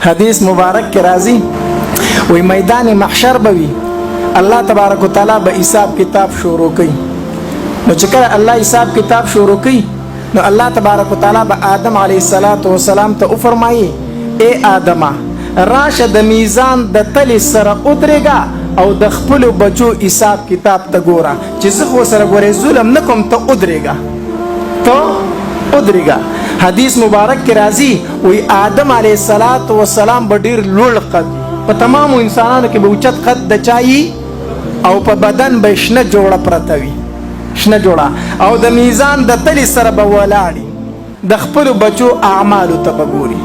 حدیث مبارک کې راځي وی میدان محشر به وي الله تبارک وتعالى به حساب کتاب شروع کوي نو چې کله الله حساب کتاب شروع کوي نو الله تبارک وتعالى به آدم علیه السلام ته فرمایي اے آدم راشه د میزان د تل سره ودرېږه او د خپل بچو حساب کتاب ته ګوره چې زه خو سره ګورې ظلم نه کوم ته ودرېږه حدیث مبارک کې راځي وی آدم علیه السلام به ډېر لوړ قد په تمامو انسانانو کې به اوچت قد د چایي او په بدن به شنه جوړه پرته وي شنه جوړه او د میزان د تلې سره به ولاړي د خپلو بچو اعمالو ته به ګوري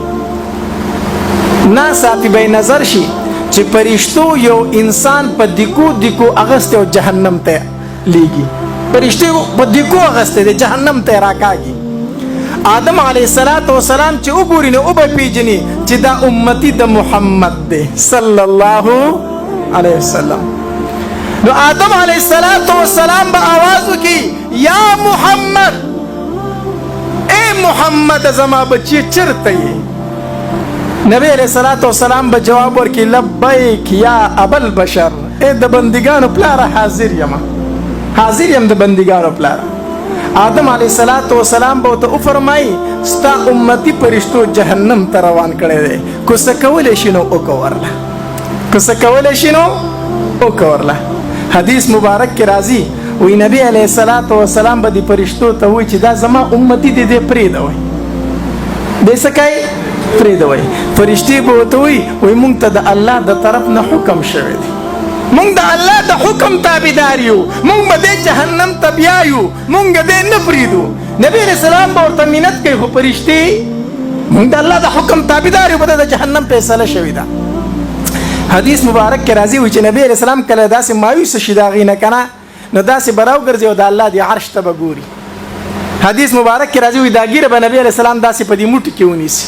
ناڅاپي به نظر شي چې فرشتو یو انسان په دیکو اغسته او جهنم ته لیږي فرشتو په دیکو اغسته د جهنم ته راکاږي آدم علیه السلام چې وګوري نو به پیژني چې دا امتی د محمد دی صلی الله علیه وسلم نو آدم علیه السلام به आवाज وکي یا محمد اے محمد زما بچی چرته یې نبی علیہ السلام به جواب ورکړي لبیک یا ابل بشر اے د بندګانو پلار حاضر یم د بندګانو پلار آدم علیہ السلام به ته فرمایي ستا امتی پرشتو جهنم ته روان کړي دي کو څه کولای شنو او کورله حدیث مبارک کې راځي وی نبی علیہ السلام به د پرشتو ته وایي چې دا زما امتی دي پرېږدوئ دې څه کوي پرېږدوئ فرشتي به ورته وایي مونږ ته د الله د طرف نه حکم شوی دی مونږ د الله د حکم تابعدار یو مونږ به دې جهنم ته بیایو مونږ دې نه پرېږدو نبی علیہ السلام به ورته منت کوي خو فرشتي مونږ د الله د حکم تابعدار یو به د جهنم فیصله شوې ده حدیث مبارک کې راځي وي چې نبی علیہ السلام کله داسې مایوس شي د هغې نه که نه نو داسې به راوګرځي او د الله د عرش ته به ګوري حدیث مبارک کې راځي وي دا ږیره به نبی علیہ السلام داسې په دې موټي کې ونیسي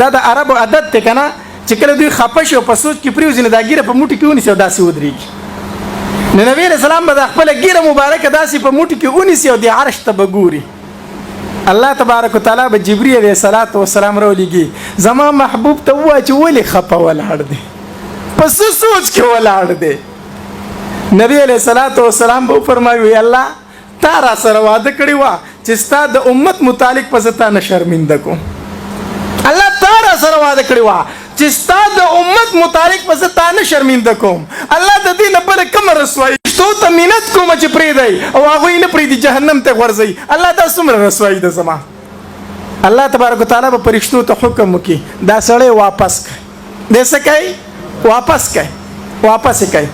دا د عربو عادت دی که نه چې کله دوی خفه شي او په سوچ کې پرېوځي نو دا ږیره په موټي کې ونیسي او داسې ودرېږي نو نبی علیہ السلام به د خپله ږیره مبارکه داسې په موټي کې ونیسي او د عرش ته به ګوري الله تبارک وتعالی به جبرئیل علیه السلام راولېږي زما محبوب ته ووایه چې ولې خفه ولاړ دی په څه سوچ کې ولاړ دی نبی علیه السلام به وفرمایي الله تا را سره واده کړې وه چې ستا د امت متعلق په زه تا نه شرمنده کوم الله تا را سره واده کړې وه چې ستا د امت متعلق په زه تا نه شرمنده کوم الله د دې نه بله کومه رسوایي تو ته منت کومه چې پرېږدئ او هغوی نه پرېږدي جهنم ته غورځئ الله دا څومره رسوایي ده زما الله تبارک وتعالی به فرشتو ته حکم وکړي دا سړی واپس کړئ دی څه کوي واپس یې کوي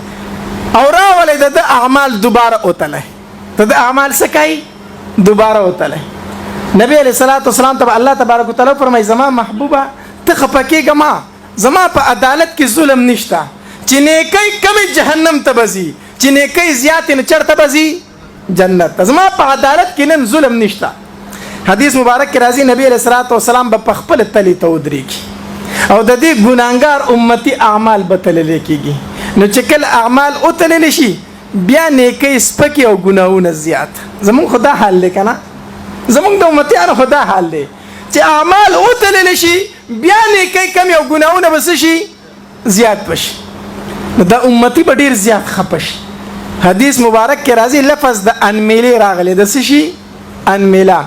او راولئ د ده اعمال دوباره وتلی ته د اعمال څه کوي دوباره وتلی نبی علیه السلام ته الله تبارک وتعالی فرمایي زما محبوبه ته خفه کېږه ما زما په عدالت کې ظلم نشته چې نیکۍ کمې جهنم ته به ځي چې نیکۍ زیاتې نه چېرته به ځي جنت ته زما په عدالت کې نن ظلم نشته حدیث مبارک کې راځي نبی علیه السلام به په خپله تلې ته ودرېږي او د دې ګناهګار امتي اعمال به تللی کېږي نو چې کله اعمال وتللی شي بیا نیکۍ سپکې او ګناهونه زیات زمونږ خو دا حال دی که نه زمونږ د امتیانو خو دا حال دی چې اعمال وتللی شي بیا نیکۍ کمې او ګناهونه به څه شي زیات به شي نو دا امتي به ډېر زیات خفه شي حدیث مبارک کې راځي لفظ د انمیلې راغلی د څه شي انمیله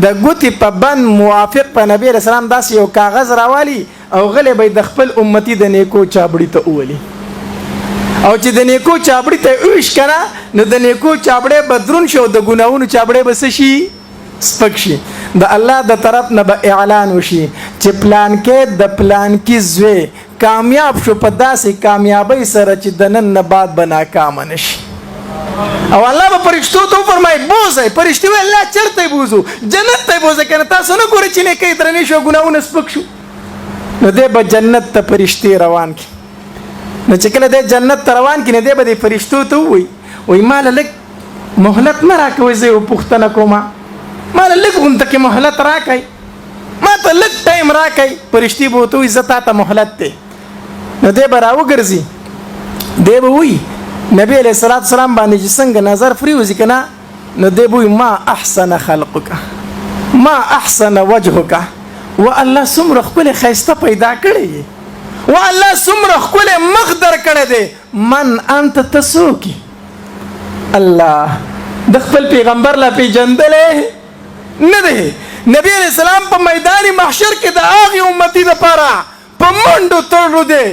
د ګوتې په بند موافق په نبی علیه السلام داسې یو کاغذ راوالي او غلی به د خپل امتي د نیکو چابړي ته وولي او چې د نیکو چابړي ته ویش که نه نو د نیکو چابړی به دروند شي او د ګناهونو چابړی به څه شي سپک شي د الله د طرف نه به اعلان وشي چې پلانکې د پلانکي زوی کامیاب شو په داسې کامیابۍ سره چې د نن نه بعد به ناکامه نه شي او الله به فرشتو ته وفرمایي بوځئ فرشتې وایي الله چېرته یې بوځو جنت ته یې بوځئ که نه تاسو نه ګورئ چې نیکۍ درنې شو ګناهونه سپک شو نو دی به جنت ته فرشتې روان کړي نو چې کله دی جنت ته روان کړي نو دی به د فرشتو ته ووایي ماله لږ مهلت نه راکوئ زه یو پوښتنه کومه ماله لږ غونته کې مهلت راکئ ما ته لږ ټایم راکئ فرشتې به ورته وایي زه تا ته مهلت دی نو دی به راوګرځي دی به وایي نبی علیه السلام باندې چې څنګه نظر پرېوځي که نه نو دی به وایي ما احسن خلقک ما احسن وجهک و الله څومره ښکلې ښایسته پیدا کړی والله څومره ښکلی مخ درکړی دی. من انت ته څوک یې؟ الله د خپل پیغمبر لا پیژندلی نه دی. نبی علیہ السلام په میدان محشر کې د هغې امتي دپاره په منډو تړلو دی،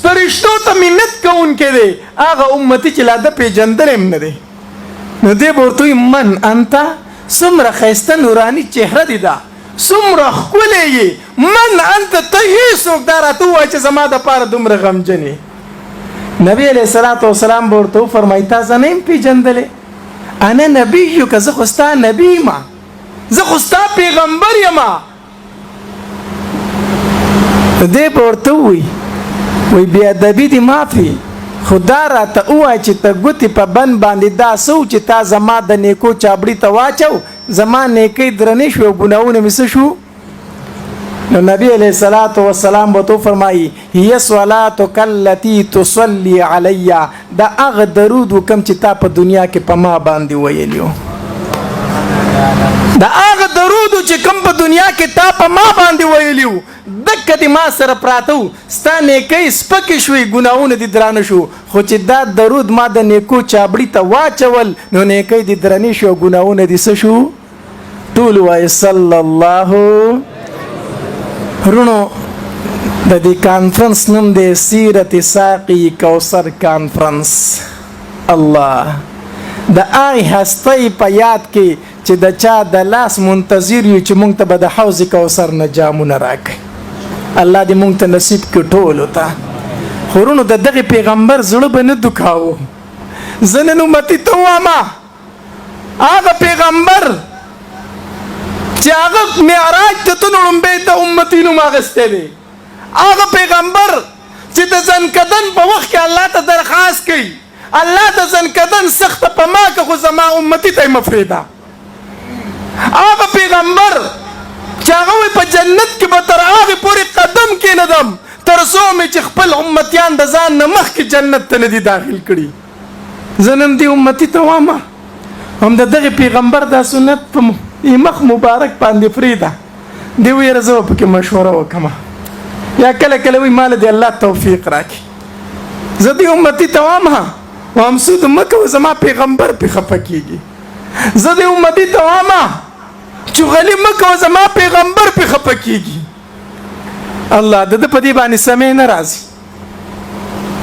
فرشتو ته منت کوونکی دی، هغه امتي چې لا ده پیژندلی هم نه دی. نو دی به ورته وایي من انت، څومره ښایسته نوراني چهره دې ده، څومره ښکلی یې، من انت ته هېڅوک دا راته ووایه چې زما دپاره دومره غمجن یې. نبی علیه الصلاة والسلام به ورته وفرمایي تا زه نه یم پیژندلی، انا نبیک، زه خو ستا نبی یمه، زه خو ستا پیغمبر یمه. دی به ورته ووایي وایي بې ادبي دې معافي، خو دا راته ووایه چې ته ګوتې په بند باندې دا څه و چې تا زما د نیکو چابړي ته واچو، زما نیکۍ درنې شوې او ګناهونه مې څه شو. نو نبی علیه الصلاة والسلام به ورته وفرمایي هي صلاتک التي تصلي علی، دا هغه درود و کوم چې تا په دنیا کې په ما باندې ویلی و، دا هغه درود چې کوم په دنیا کې تا په ما باندې ویلی و، دکه دې ما سره پراته و، ستا نیکۍ سپکې شوې، ګناهونه دې درانه شو، خو چې دا درود ما د نیکو چابړي ته واچول نو نیکۍ دې درنې شو او ګناهونه دې څه شو. ټول وایي صلی الله. ورونو د دې کانفرنس نوم دی سیرت ساقي کوثر کانفرنس. الله د آی هستی په یاد کې چې د چا د لاس منتظر یو چې مونږ ته به د حوض کوثر نه جامونه راکړي. الله دې مونږ ته نصیب کړي ټولو ته. خو ورونو د دغې پیغمبر زړه به نه دکاوه. زه نن امتي ته ووامه هغه پیغمبر چې هغه معراج ته تلو لومبۍ ته امتي نوم اخیستی دی، هغه پیغمبر چې د ځنکدن په وخت کې الله ته درخواست کوي الله د ځنکدن سخته په ما که خو زما امتي ته یې مه پرېږده. هغه پیغمبر چې هغه وایي په جنت کې به تر هغې پورې قدم کېنږدم تر څو مې چې خپل امتیان د ځان نه مخکې جنت ته نه دي داخل کړي. زه نن دې امتي ته وامه هم د دغې پیغمبر دا سنت په مخ مبارک باندې پرېږده. دې ویره زه به پکې مشوره وکړم یا کله کله وایي ماله دې الله توفیق راکړي. زه دې امتي ته وامه وامسود مه کوه زما پیغمبر پې خفه کېږي. زه دې امتي ته وامه چغلي مه کوه زما پیغمبر پې خفه کېږي. الله د ده په دې باندې سمې نه راځي،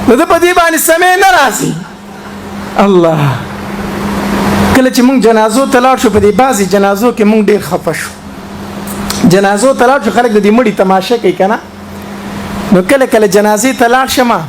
د ده په دې باندې سمې نه راځي. الله کله چې مونږ جنازو ته لاړ شو، په دې بعضې جنازو کې مونږ ډېر خفه شو. جنازو ته لاړ شو، خلک د دې مړي تماشه کوي که نه، نو کله کله جنازې ته لاړ شمه